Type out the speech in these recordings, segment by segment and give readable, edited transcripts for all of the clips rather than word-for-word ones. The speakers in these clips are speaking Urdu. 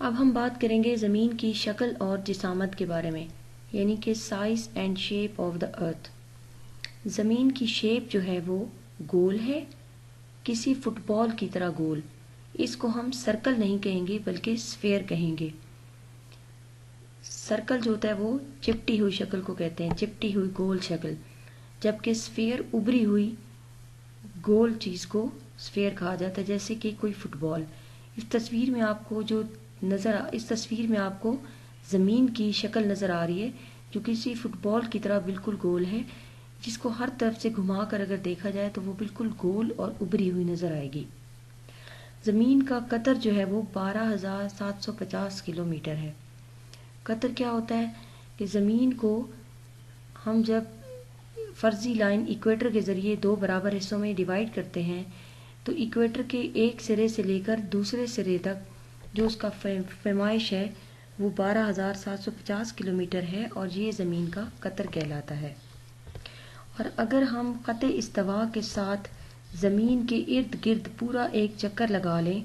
اب ہم بات کریں گے زمین کی شکل اور جسامت کے بارے میں، یعنی کہ size and shape of the earth. زمین کی شیپ جو ہے وہ گول ہے، کسی فٹ بال کی طرح گول۔ اس کو ہم سرکل نہیں کہیں گے بلکہ سفیر کہیں گے۔ سرکل جو ہوتا ہے وہ چپٹی ہوئی شکل کو کہتے ہیں، چپٹی ہوئی گول شکل، جبکہ سفیر ابری ہوئی گول چیز کو سفیر کہا جاتا ہے، جیسے کہ کوئی فٹ بال۔ اس تصویر میں آپ کو زمین کی شکل نظر آ رہی ہے جو کسی فٹ بال کی طرح بالکل گول ہے، جس کو ہر طرف سے گھما کر اگر دیکھا جائے تو وہ بالکل گول اور ابری ہوئی نظر آئے گی۔ زمین کا قطر جو ہے وہ 12,750 کلومیٹر ہے۔ قطر کیا ہوتا ہے کہ زمین کو ہم جب فرضی لائن ایکویٹر کے ذریعے دو برابر حصوں میں ڈیوائیڈ کرتے ہیں تو ایکویٹر کے ایک سرے سے لے کر دوسرے سرے تک جو اس کا پیمائش ہے وہ 12,750 کلومیٹر ہے، اور یہ زمین کا قطر کہلاتا ہے۔ اور اگر ہم خط استوا کے ساتھ زمین کے ارد گرد پورا ایک چکر لگا لیں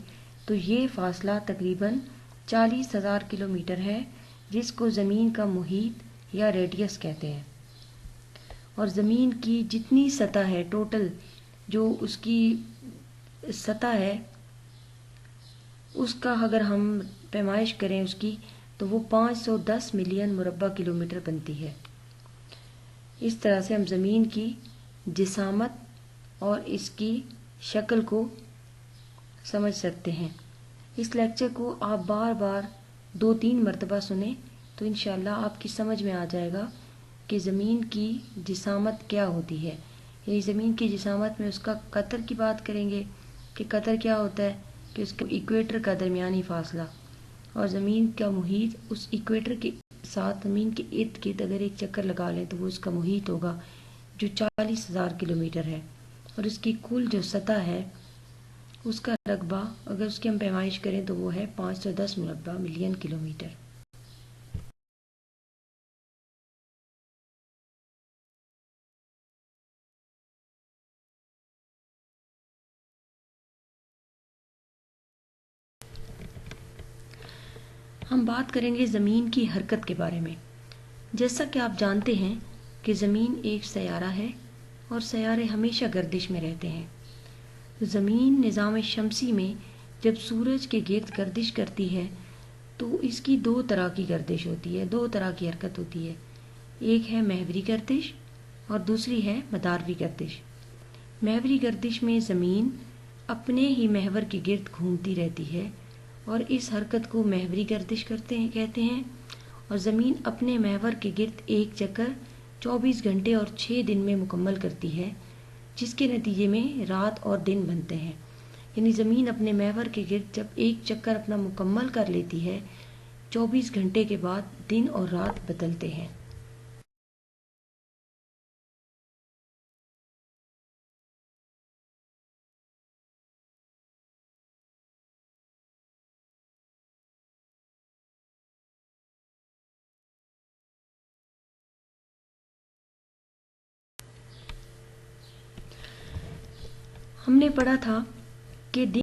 تو یہ فاصلہ تقریباً 40,000 کلومیٹر ہے، جس کو زمین کا محیط یا ریڈیس کہتے ہیں۔ اور زمین کی جتنی سطح ہے، ٹوٹل جو اس کی سطح ہے، اس کا اگر ہم پیمائش کریں اس کی تو وہ 510 ملین مربع کلومیٹر بنتی ہے۔ اس طرح سے ہم زمین کی جسامت اور اس کی شکل کو سمجھ سکتے ہیں۔ اس لیکچر کو آپ بار بار 2-3 مرتبہ سنیں تو انشاءاللہ آپ کی سمجھ میں آ جائے گا کہ زمین کی جسامت کیا ہوتی ہے۔ یعنی زمین کی جسامت میں اس کا قطر کی بات کریں گے کہ قطر کیا ہوتا ہے، کہ اس کے ایکویٹر کا درمیانی فاصلہ، اور زمین کا محیط اس ایکویٹر کے ساتھ زمین کے ارد گرد اگر ایک چکر لگا لیں تو وہ اس کا محیط ہوگا جو 40,000 کلومیٹر ہے، اور اس کی کل جو سطح ہے اس کا رقبہ اگر اس کی ہم پیمائش کریں تو وہ ہے 510 مربع ملین کلومیٹر۔ ہم بات کریں گے زمین کی حرکت کے بارے میں۔ جیسا کہ آپ جانتے ہیں کہ زمین ایک سیارہ ہے اور سیارے ہمیشہ گردش میں رہتے ہیں۔ زمین نظام شمسی میں جب سورج کے گرد گردش کرتی ہے تو اس کی دو طرح کی گردش ہوتی ہے، دو طرح کی حرکت ہوتی ہے۔ ایک ہے محوری گردش اور دوسری ہے مداروی گردش۔ محوری گردش میں زمین اپنے ہی محور کے گرد گھومتی رہتی ہے اور اس حرکت کو محوری گردش کہتے ہیں، اور زمین اپنے محور کے گرد ایک چکر 24 گھنٹے اور 6 دن میں مکمل کرتی ہے، جس کے نتیجے میں رات اور دن بنتے ہیں۔ یعنی زمین اپنے محور کے گرد جب ایک چکر اپنا مکمل کر لیتی ہے، 24 گھنٹے کے بعد دن اور رات بدلتے ہیں۔ ہم نے پڑھا تھا کہ دن